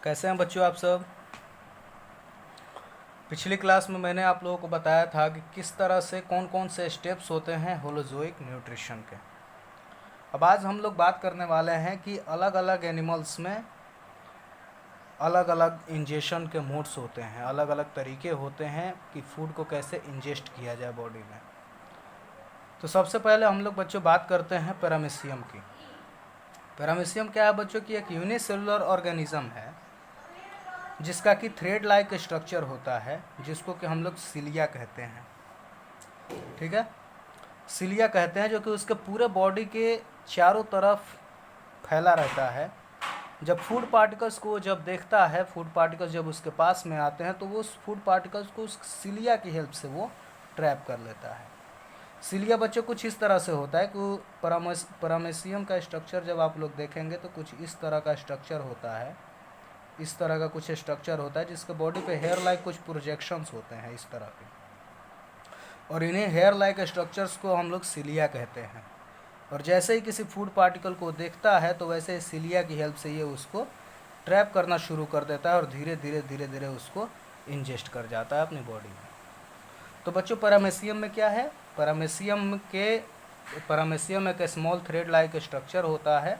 कैसे हैं बच्चों आप सब। पिछली क्लास में मैंने आप लोगों को बताया था कि किस तरह से कौन कौन से स्टेप्स होते हैं होलोजोइक न्यूट्रिशन के। अब आज हम लोग बात करने वाले हैं कि अलग अलग एनिमल्स में अलग अलग इंजेशन के मोड्स होते हैं, अलग अलग तरीके होते हैं कि फूड को कैसे इंजेस्ट किया जाए बॉडी में। तो सबसे पहले हम लोग बच्चों बात करते हैं पैरामीशियम की। पैरामीशियम क्या है बच्चों की? एक यूनिसेलुलर ऑर्गेनिज्म है जिसका कि थ्रेड लाइक स्ट्रक्चर होता है, जिसको कि हम लोग सिलिया कहते हैं। ठीक है, सिलिया कहते हैं, जो कि उसके पूरे बॉडी के चारों तरफ फैला रहता है। जब फूड पार्टिकल्स को जब देखता है, फूड पार्टिकल्स जब उसके पास में आते हैं तो वो उस फूड पार्टिकल्स को उस सिलिया की हेल्प से वो ट्रैप कर लेता है। सिलिया बच्चों कुछ इस तरह से होता है कि पैरामीशियम का स्ट्रक्चर जब आप लोग देखेंगे तो कुछ इस तरह का स्ट्रक्चर होता है, इस तरह का कुछ स्ट्रक्चर होता है जिसके बॉडी पे हेयर लाइक कुछ प्रोजेक्शंस होते हैं इस तरह के, और इन्हें हेयर लाइक स्ट्रक्चर्स को हम लोग सिलिया कहते हैं। और जैसे ही किसी फूड पार्टिकल को देखता है तो वैसे सिलिया की हेल्प से ये उसको ट्रैप करना शुरू कर देता है और धीरे धीरे उसको इंजेस्ट कर जाता है अपनी बॉडी में। तो बच्चों पैरामीशियम में क्या है? पैरामीशियम एक स्मॉल थ्रेड लाइक स्ट्रक्चर होता है,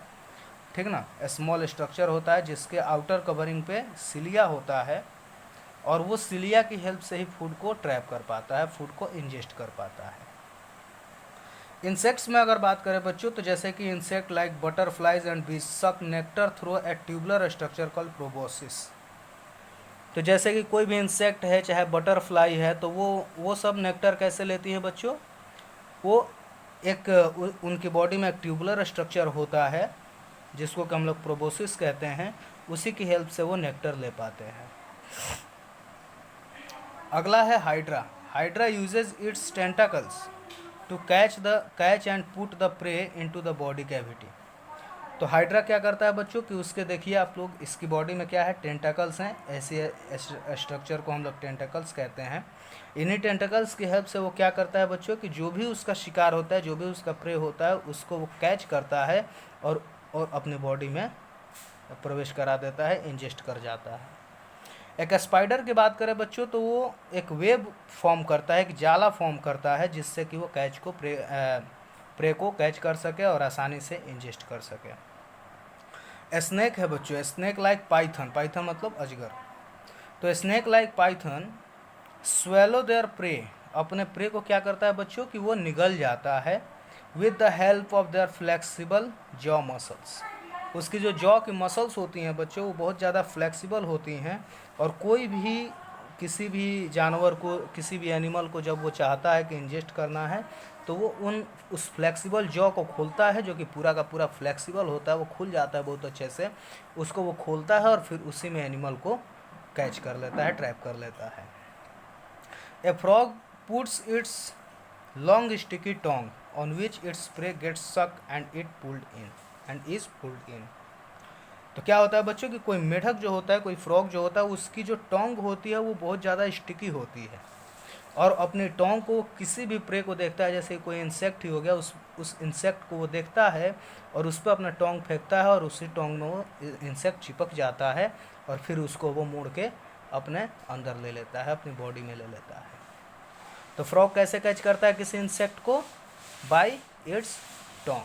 ठीक ना। स्मॉल स्ट्रक्चर होता है जिसके आउटर कवरिंग पे सिलिया होता है, और वो सिलिया की हेल्प से ही फूड को ट्रैप कर पाता है, फूड को इंजेस्ट कर पाता है। इंसेक्ट्स में अगर बात करें बच्चों, तो जैसे कि इंसेक्ट लाइक बटरफ्लाइज एंड बीज सक nectar through a tubular structure called proboscis. तो जैसे कि कोई भी इंसेक्ट है, चाहे बटरफ्लाई है, तो वो सब नेक्टर कैसे लेती है बच्चों? वो एक उनकी बॉडी में एक ट्यूबुलर स्ट्रक्चर होता है जिसको कि हम लोग प्रोबोसिस कहते हैं, उसी की हेल्प से वो नेक्टर ले पाते हैं। अगला है hydra. Hydra uses its tentacles to catch and put the prey into the body cavity. तो हाइड्रा क्या करता है बच्चों कि उसके देखिए आप लोग, इसकी बॉडी में क्या है? टेंटाकल्स हैं। ऐसे स्ट्रक्चर को हम लोग टेंटाकल्स कहते हैं। इन्हीं टेंटाकल्स की हेल्प से वो क्या करता है बच्चों कि जो भी उसका शिकार होता है, जो भी उसका प्रे होता है, उसको वो कैच करता है और अपनी बॉडी में प्रवेश करा देता है, इंजेस्ट कर जाता है। एक स्पाइडर की बात करें बच्चों, तो वो एक वेब फॉर्म करता है, एक जाला फॉर्म करता है, जिससे कि वो प्रे को कैच कर सके और आसानी से इंजेस्ट कर सके। स्नेक है बच्चों, स्नेक लाइक पाइथन, पाइथन मतलब अजगर। तो snake like Python swallow there pray, अपने प्रे को क्या करता है बच्चों कि वो निगल जाता है with the help of their flexible jaw muscles. उसकी जो जॉ की मसल्स होती हैं बच्चों, वो बहुत ज़्यादा फ्लेक्सिबल होती हैं, और कोई भी किसी भी जानवर को, किसी भी एनिमल को जब वो चाहता है कि इंजेस्ट करना है, तो वो उस फ्लेक्सिबल जॉ को खोलता है, जो कि पूरा का पूरा फ्लेक्सिबल होता है, वो खुल जाता है बहुत अच्छे से। उसको वो खोलता है और फिर उसी में एनिमल को कैच कर लेता है, ट्रैप कर लेता है। A frog puts its long sticky tongue on which its prey gets stuck and it is pulled in. तो क्या होता है बच्चों कि कोई मेढक जो होता है, कोई फ्रॉग जो होता है, उसकी जो टोंग होती है वो बहुत ज़्यादा स्टिकी होती है, और अपनी टोंग को किसी भी प्रे को देखता है, जैसे कोई इंसेक्ट ही हो गया, उस इंसेक्ट को वो देखता है और उस पर अपना टोंग फेंकता है, और उसी टोंग में वो इंसेक्ट चिपक जाता है, और फिर उसको वो मोड़ के अपने अंदर ले लेता है, अपनी बॉडी में ले लेता है। तो फ्रॉग कैसे कैच करता है किसी इंसेक्ट को? By its tongue.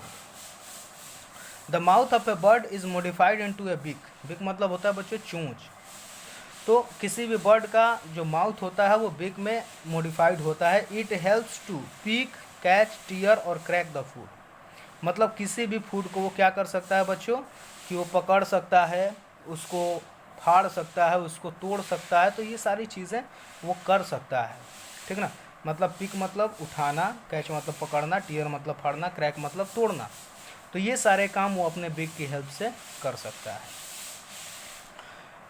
The mouth of a bird is modified into a beak. Beak मतलब होता है बच्चों चोंच। तो किसी भी बर्ड का जो माउथ होता है वो बिक में मॉडिफाइड होता है। It helps to pick, catch, tear और क्रैक द फूड। मतलब किसी भी फूड को वो क्या कर सकता है बच्चों कि वो पकड़ सकता है, उसको फाड़ सकता है, उसको तोड़ सकता है। तो ये सारी चीज़ें वो कर सकता है, ठीक ना। मतलब पिक मतलब उठाना, कैच मतलब पकड़ना, टीयर मतलब फाड़ना, क्रैक मतलब तोड़ना। तो ये सारे काम वो अपने बिक की हेल्प से कर सकता है।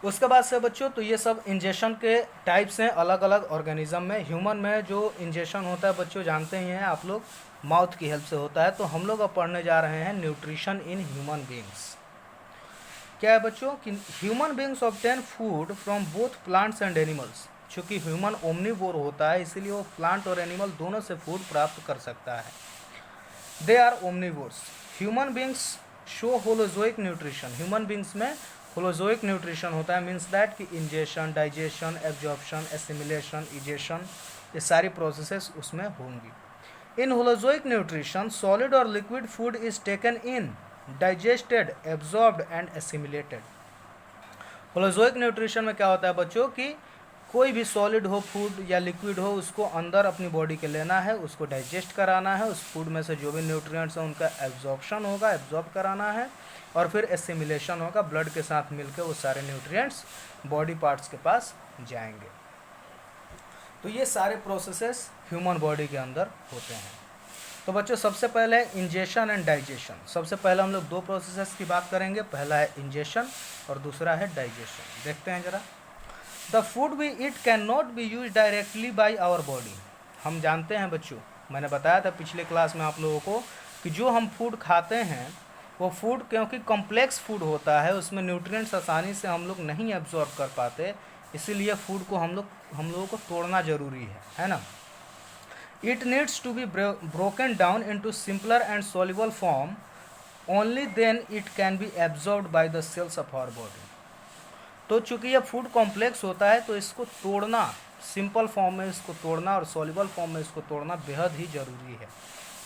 उसके बाद से बच्चों, तो ये सब इंजेक्शन के टाइप्स हैं अलग अलग ऑर्गेनिज्म में। ह्यूमन में जो इंजेक्शन होता है बच्चों जानते ही हैं आप लोग, माउथ की हेल्प से होता है। तो हम लोग अब पढ़ने जा रहे हैं न्यूट्रिशन इन ह्यूमन बींग्स। क्या है बच्चों कि human beings obtain food from both plants and animals. चूँकि ह्यूमन ओमनीवोर होता है, इसीलिए वो प्लांट और एनिमल दोनों से फूड प्राप्त कर सकता है। They are omnivores. Human beings show holozoic nutrition. Human beings में होलोजोइक न्यूट्रिशन होता है मीन्स दैट कि ingestion, digestion, absorption, assimilation, egestion, ये सारी प्रोसेसेस उसमें होंगी। इन होलोजोइक न्यूट्रिशन सॉलिड और liquid food is taken in, digested, absorbed and assimilated. Holozoic nutrition में क्या होता है बच्चों कि कोई भी सॉलिड हो फूड या लिक्विड हो उसको अंदर अपनी बॉडी के लेना है, उसको डाइजेस्ट कराना है, उस फूड में से जो भी न्यूट्रिएंट्स हैं उनका एब्जॉर्प्शन होगा, एब्जॉर्ब कराना है, और फिर एसिमिलेशन होगा, ब्लड के साथ मिलकर वो सारे न्यूट्रिएंट्स बॉडी पार्ट्स के पास जाएंगे। तो ये सारे प्रोसेसेस ह्यूमन बॉडी के अंदर होते हैं। तो बच्चों सबसे पहले इंजेशन एंड डाइजेशन। सबसे पहले हम लोग दो प्रोसेसेस की बात करेंगे, पहला है इंजेशन और दूसरा है डाइजेशन। देखते हैं जरा। The food we eat can not be use directly by our body. हम जानते हैं बच्चों, मैंने बताया था पिछले क्लास में आप लोगों को कि जो हम फूड खाते हैं वो फूड क्योंकि कॉम्प्लेक्स फूड होता है, उसमें न्यूट्रिएंट्स आसानी से हम लोग नहीं एब्जॉर्ब कर पाते, इसीलिए फूड को हम लोगों को तोड़ना ज़रूरी है ना। It needs to be broken down into simpler and soluble form, only then it can be absorbed by the cells of our body. तो चूंकि यह फूड कॉम्प्लेक्स होता है तो इसको तोड़ना, सिंपल फॉर्म में इसको तोड़ना और सॉल्युबल फॉर्म में इसको तोड़ना बेहद ही ज़रूरी है,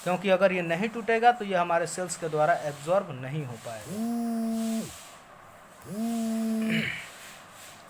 क्योंकि अगर ये नहीं टूटेगा तो ये हमारे सेल्स के द्वारा एब्जॉर्ब नहीं हो पाएगा।